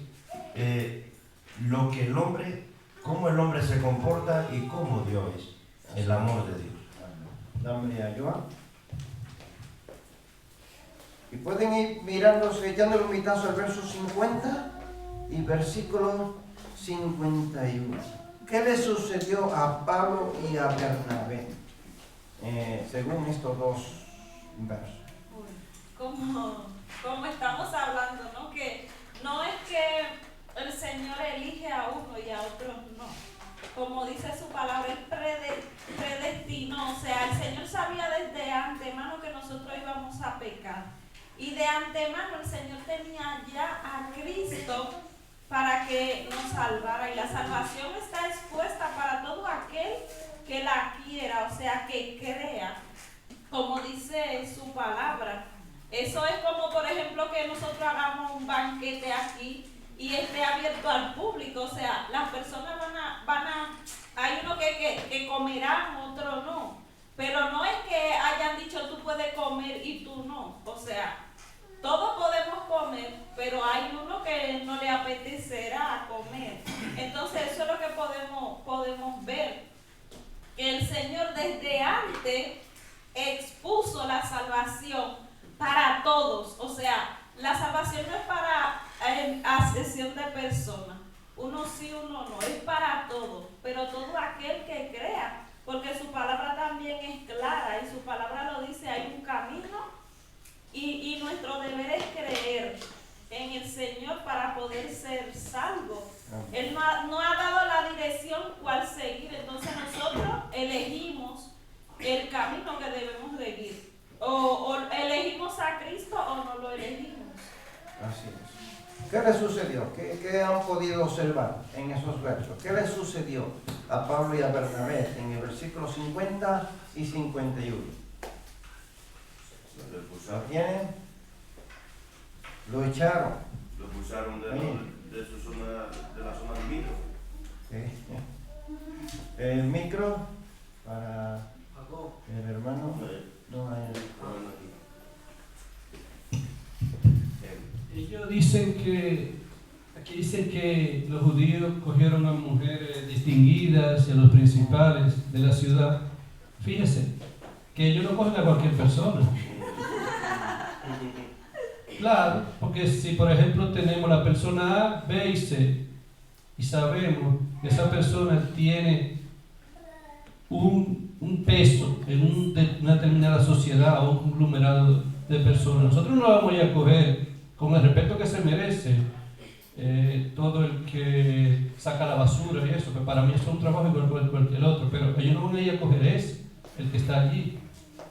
lo que el hombre, cómo el hombre se comporta y cómo Dios es. El amor de Dios. Dame a Joan. Y pueden ir mirándose, echándole un vistazo al verso 50 y versículo 51. ¿Qué le sucedió a Pablo y a Bernabé? Según estos dos versos. Como estamos hablando, ¿no? Que no es que el Señor elige a uno y a otros no. Como dice su palabra, Él predestinó, o sea, el Señor sabía desde antemano que nosotros íbamos a pecar. Y de antemano el Señor tenía ya a Cristo para que nos salvara. Y la salvación está expuesta para todo aquel que la quiera, o sea, que crea, como dice su palabra. Eso es como, por ejemplo, que nosotros hagamos un banquete aquí y esté abierto al público, o sea, las personas hay uno que comerán, otro no, pero no es que hayan dicho tú puedes comer y tú no, o sea, todos podemos comer, pero hay uno que no le apetecerá comer. Entonces eso es lo que podemos ver, que el Señor desde antes expuso la salvación para todos, o sea, la salvación no es para asesión de personas, uno sí, uno no, es para todos, pero todo aquel que crea, porque su palabra también es clara y su palabra lo dice, hay un camino y nuestro deber es creer en el Señor para poder ser salvo. Él no ha dado la dirección cuál seguir, entonces nosotros elegimos el camino que debemos seguir, o elegimos a Cristo o no lo elegimos. Así es. ¿Qué le sucedió? ¿Qué han podido observar en esos versos? ¿Qué le sucedió a Pablo y a Bernabé en el versículo 50 y 51? ¿Lo tienen? Lo echaron. Lo expulsaron de su zona, de la zona del micro. El micro para el hermano. No hay. Ellos dicen que, aquí dicen que los judíos cogieron a mujeres distinguidas y a los principales de la ciudad. Fíjese, que ellos no cogen a cualquier persona. Claro, porque si por ejemplo tenemos la persona A, B y C, y sabemos que esa persona tiene un peso en una determinada sociedad o un conglomerado de personas, nosotros no vamos a ir a coger con el respeto que se merece todo el que saca la basura y eso, que para mí es un trabajo igual que cualquier otro, pero ellos no van a ir a coger ese, el que está allí,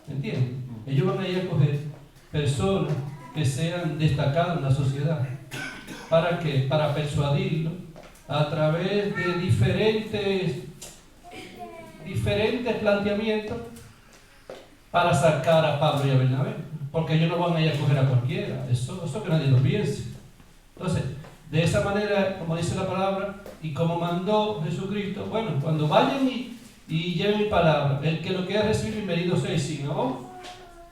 ¿me entiendes? Ellos van a ir a coger personas que sean destacadas en la sociedad. ¿Para qué? Para persuadirlo a través de diferentes planteamientos para sacar a Pablo y a Bernabé, porque ellos no van a ir a coger a cualquiera, eso que nadie lo piense. Entonces, de esa manera, como dice la palabra, y como mandó Jesucristo, bueno, cuando vayan y lleven mi palabra, el que lo quiera recibir, bienvenido sea, y si no,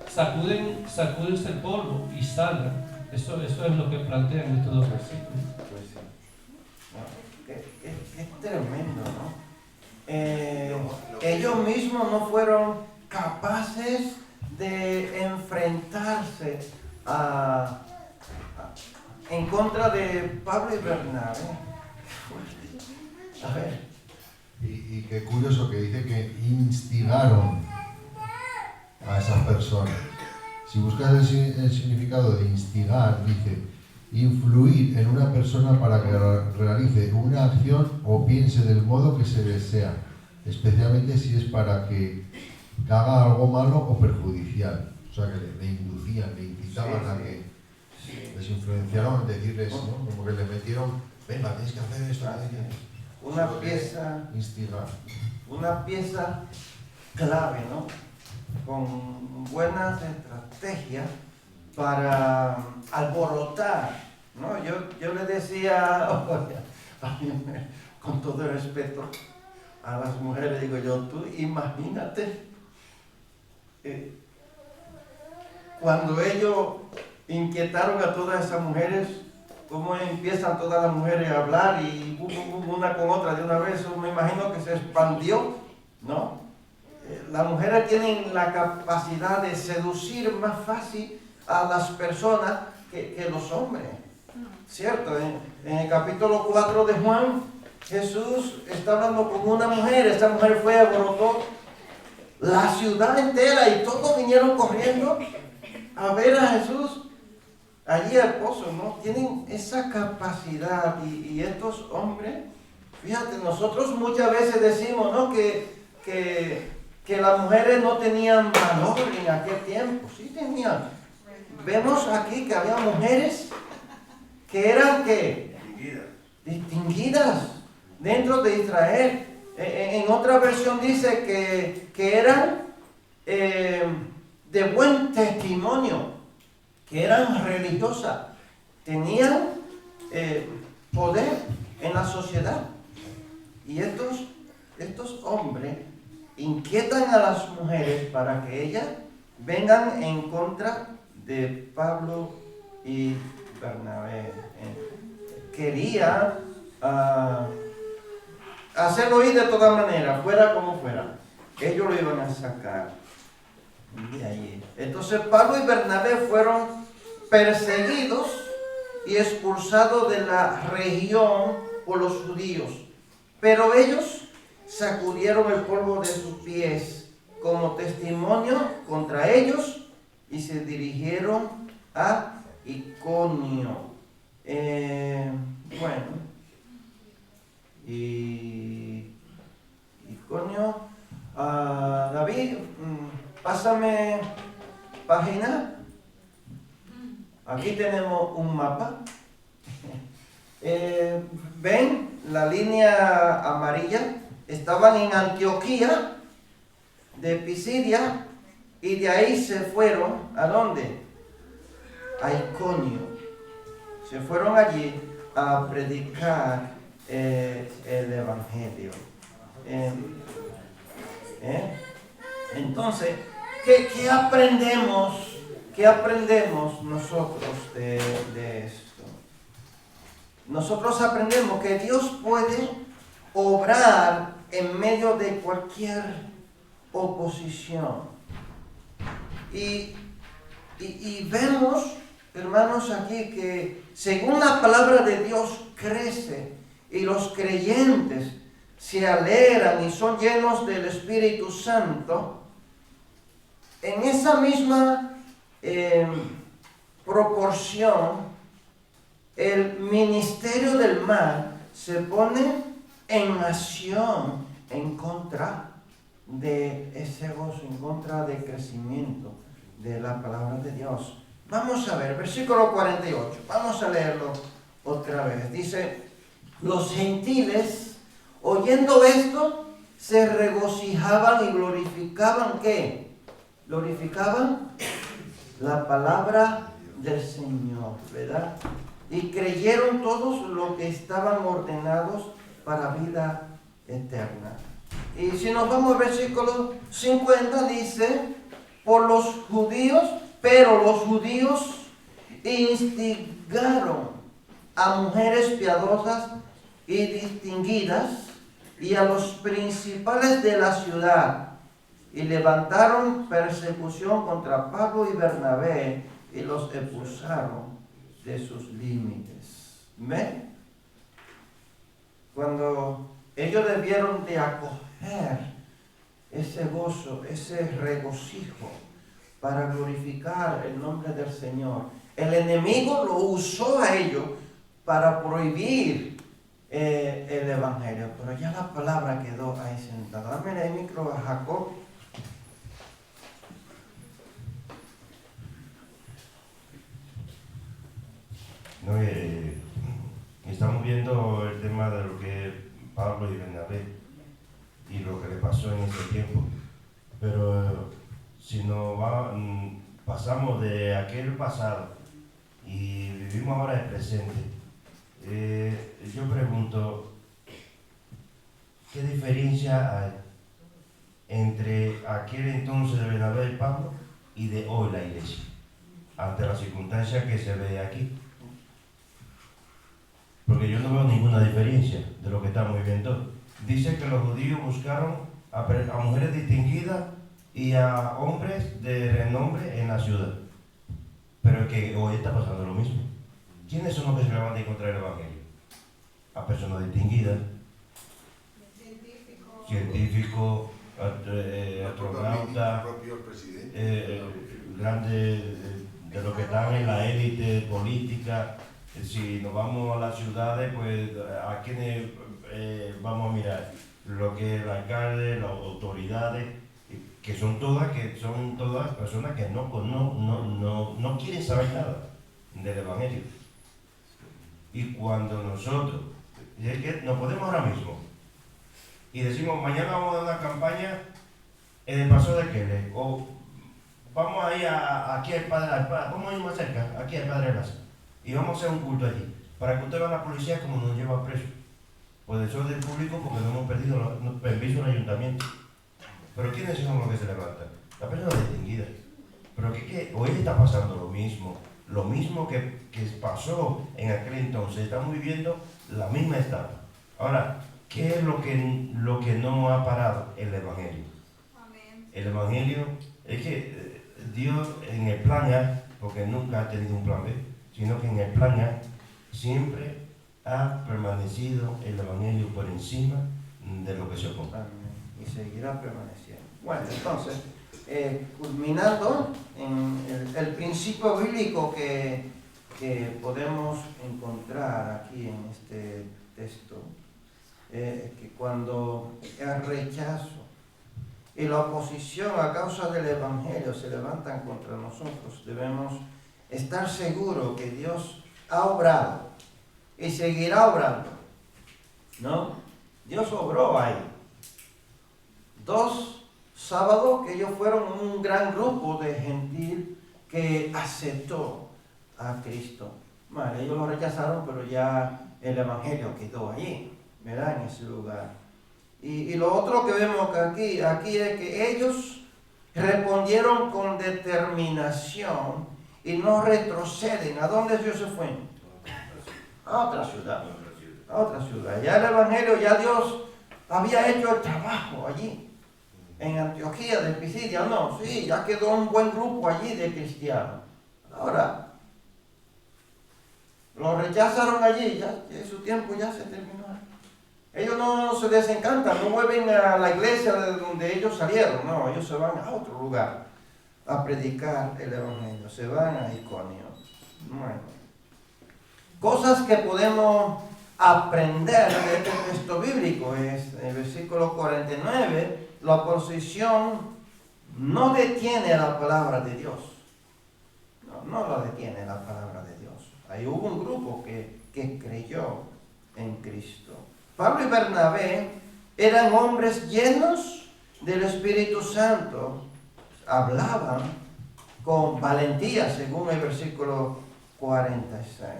sacúdense el polvo y salgan. Eso es lo que plantean estos dos versículos. Pues sí. No, es tremendo, ¿no? Ellos mismos no fueron capaces de enfrentarse en contra de Pablo y Bernabé. A ver. Y qué curioso que dice que instigaron a esas personas. Si buscas el significado de instigar, dice influir en una persona para que realice una acción o piense del modo que se desea, especialmente si es para que haga algo malo o perjudicial. O sea, que le inducían, le incitaban a que les influenciaron en decirles, ¿no? Como que les metieron, venga, tienes que hacer esto. Una pieza, instigar. Una pieza clave, ¿no? Con buenas estrategias para alborotar, ¿no? Yo le decía, con todo el respeto a las mujeres, digo yo, tú imagínate cuando ellos inquietaron a todas esas mujeres, cómo empiezan todas las mujeres a hablar y una con otra de una vez, me imagino que se expandió, ¿no? Las mujeres tienen la capacidad de seducir más fácil a las personas que los hombres, ¿cierto? En el capítulo 4 de Juan, Jesús está hablando con una mujer, esa mujer fue, alborotó la ciudad entera y todos vinieron corriendo a ver a Jesús allí al pozo, ¿no? Tienen esa capacidad y estos hombres, fíjate, nosotros muchas veces decimos, ¿no? Que las mujeres no tenían valor en aquel tiempo, sí tenían. Vemos aquí que había mujeres que eran distinguidas dentro de Israel. En otra versión dice que eran de buen testimonio, que eran religiosas, tenían poder en la sociedad. Y estos hombres inquietan a las mujeres para que ellas vengan en contra de Pablo y Bernabé. Quería hacerlo ir de todas maneras, fuera como fuera. Ellos lo iban a sacar de allí. Entonces Pablo y Bernabé fueron perseguidos y expulsados de la región por los judíos. Pero ellos sacudieron el polvo de sus pies como testimonio contra ellos y se dirigieron a Iconio. Iconio, David, pásame página. Aquí tenemos un mapa. ¿Ven la línea amarilla? Estaban en Antioquía de Pisidia y de ahí se fueron, ¿a dónde? A Iconio. Se fueron allí a predicar el Evangelio. Entonces, ¿qué aprendemos? ¿Qué aprendemos nosotros de esto? Nosotros aprendemos que Dios puede obrar en medio de cualquier oposición. Y vemos, hermanos, aquí que según la palabra de Dios crece y los creyentes se alegran y son llenos del Espíritu Santo, en esa misma proporción, el ministerio del mal se pone en acción en contra de ese gozo, en contra del crecimiento de la palabra de Dios. Vamos a ver, versículo 48, vamos a leerlo otra vez. Dice, los gentiles, oyendo esto, se regocijaban y glorificaban, ¿qué? Glorificaban la palabra del Señor, ¿verdad? Y creyeron todos los que estaban ordenados para vida eterna. Y si nos vamos al versículo 50, dice, pero los judíos instigaron a mujeres piadosas y distinguidas y a los principales de la ciudad, y levantaron persecución contra Pablo y Bernabé y los expulsaron de sus límites. ¿Ven? Cuando ellos debieron de acoger ese gozo, ese regocijo para glorificar el nombre del Señor, el enemigo lo usó a ellos para prohibir el evangelio, pero ya la palabra quedó ahí sentada. Dame el micro a Jacob. No, estamos viendo el tema de lo que Pablo y Bernabé y lo que le pasó en ese tiempo, pero si pasamos de aquel pasado y vivimos ahora el presente, yo pregunto, ¿qué diferencia hay entre aquel entonces de Bernabé y Pablo y de hoy la iglesia, ante las circunstancias que se ve aquí? Porque yo no veo ninguna diferencia de lo que estamos viviendo. Dice que los judíos buscaron a mujeres distinguidas y a hombres de renombre en la ciudad. Pero que hoy está pasando lo mismo. ¿Quiénes son los que se levantan contra el evangelio? A personas distinguidas, científicos, astronautas, grandes de los que están en la élite política. Si nos vamos a las ciudades, pues a quienes vamos a mirar, lo que es el alcalde, las autoridades, que son todas personas que no quieren saber nada del evangelio. Y cuando nosotros nos podemos ahora mismo y decimos, mañana vamos a dar una campaña en el Paso de Quele, o vamos a ir aquí al Padre, vamos a ir más cerca, aquí al Padre Lazo, y vamos a hacer un culto allí, para que usted vea a la policía como nos lleva preso. Pues eso es del público, porque no hemos perdido permiso del ayuntamiento. Pero ¿quiénes son los que se levantan? Las personas distinguidas. Pero que hoy está pasando lo mismo que pasó en aquel entonces. Estamos viviendo la misma etapa. Ahora, ¿qué es lo que no ha parado? El evangelio. Amén. El evangelio es que Dios en el plan A, porque nunca ha tenido un plan B, sino que en el plan A siempre ha permanecido el evangelio por encima de lo que se opone. Y seguirá permaneciendo. Bueno, entonces, culminando en el principio bíblico que podemos encontrar aquí en este texto, que cuando el rechazo y la oposición a causa del evangelio se levantan contra nosotros, debemos estar seguros que Dios ha obrado y seguirá obrando, ¿no? Dios obró ahí. 2 sábados que ellos fueron un gran grupo de gentil que aceptó a Cristo. Vale, ellos lo rechazaron, pero ya el evangelio quedó allí, ¿verdad? En ese lugar. Y lo otro que vemos aquí es que ellos respondieron con determinación y no retroceden. ¿A dónde Dios se fue? A otra ciudad. A otra ciudad. Ya el evangelio, ya Dios había hecho el trabajo allí. En Antioquía de Pisidia, no, sí, ya quedó un buen grupo allí de cristianos. Ahora, lo rechazaron allí, ya su tiempo ya se terminó. Ellos no se desencantan, no vuelven a la iglesia de donde ellos salieron, no, ellos se van a otro lugar a predicar el Evangelio, se van a Iconio. Bueno, cosas que podemos aprender de este texto bíblico es, en el versículo 49, la oposición no detiene la palabra de Dios. No la detiene la palabra de Dios. Ahí hubo un grupo que creyó en Cristo. Pablo y Bernabé eran hombres llenos del Espíritu Santo. Hablaban con valentía, según el versículo 46.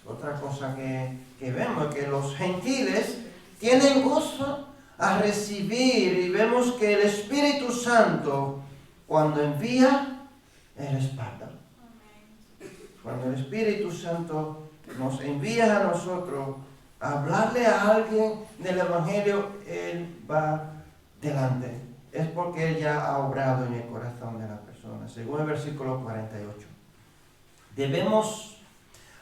Otra cosa que vemos es que los gentiles tienen gozo a recibir, y vemos que el Espíritu Santo, cuando envía, Él respalda. Cuando el Espíritu Santo nos envía a nosotros a hablarle a alguien del Evangelio, Él va delante. Es porque Él ya ha obrado en el corazón de la persona, según el versículo 48. Debemos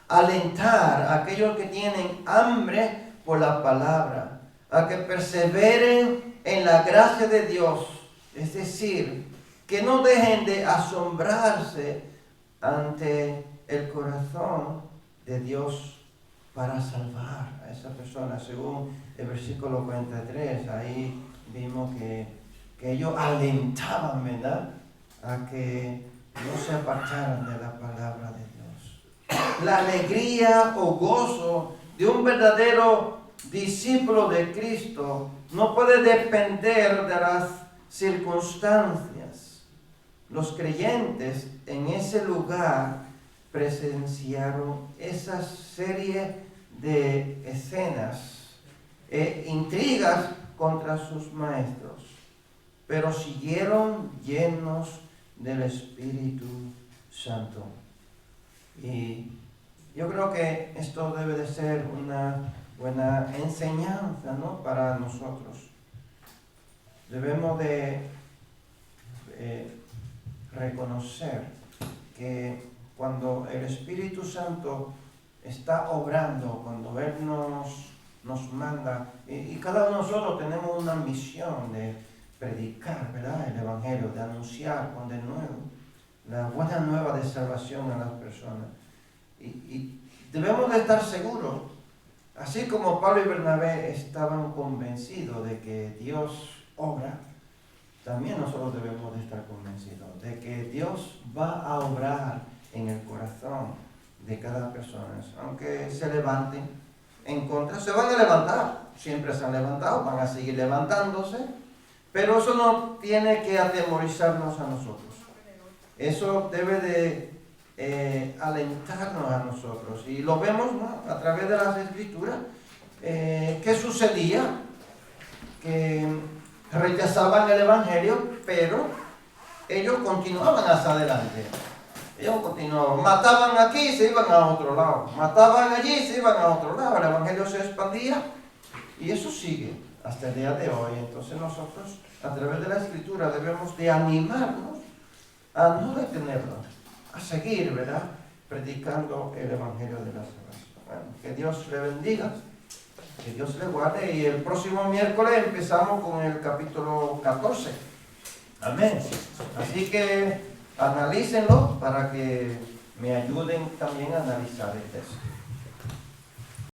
alentar a aquellos que tienen hambre por la palabra, a que perseveren en la gracia de Dios, es decir, que no dejen de asombrarse ante el corazón de Dios para salvar a esa persona. Según el versículo 43, ahí vimos que ellos alentaban, ¿verdad?, a que no se apartaran de la palabra de Dios. La alegría o gozo de un verdadero discípulo de Cristo no puede depender de las circunstancias. Los creyentes en ese lugar presenciaron esa serie de escenas e intrigas contra sus maestros, pero siguieron llenos del Espíritu Santo. Y yo creo que esto debe de ser una buena enseñanza, ¿no?, para nosotros. Debemos de reconocer que cuando el Espíritu Santo está obrando, cuando Él nos manda, y cada uno de nosotros tenemos una misión de predicar, ¿verdad?, el Evangelio, de anunciar con denuedo la buena nueva de salvación a las personas. Y debemos de estar seguros, así como Pablo y Bernabé estaban convencidos de que Dios obra, también nosotros debemos de estar convencidos de que Dios va a obrar en el corazón de cada persona. Aunque se levanten en contra, se van a levantar, siempre se han levantado, van a seguir levantándose, pero eso no tiene que atemorizarnos a nosotros. Eso debe de alentarnos a nosotros. Y lo vemos, ¿no?, a través de las Escrituras. ¿Qué sucedía? Que rechazaban el Evangelio, pero ellos continuaban hacia adelante. Ellos continuaban. Mataban aquí y se iban a otro lado. Mataban allí y se iban a otro lado. El Evangelio se expandía y eso sigue hasta el día de hoy. Entonces nosotros, a través de la Escritura, debemos de animarnos a no detenernos, a seguir, ¿verdad?, predicando el Evangelio de la salvación. Bueno, que Dios le bendiga, que Dios le guarde, y el próximo miércoles empezamos con el capítulo 14. Amén. Así que analícenlo para que me ayuden también a analizar el texto.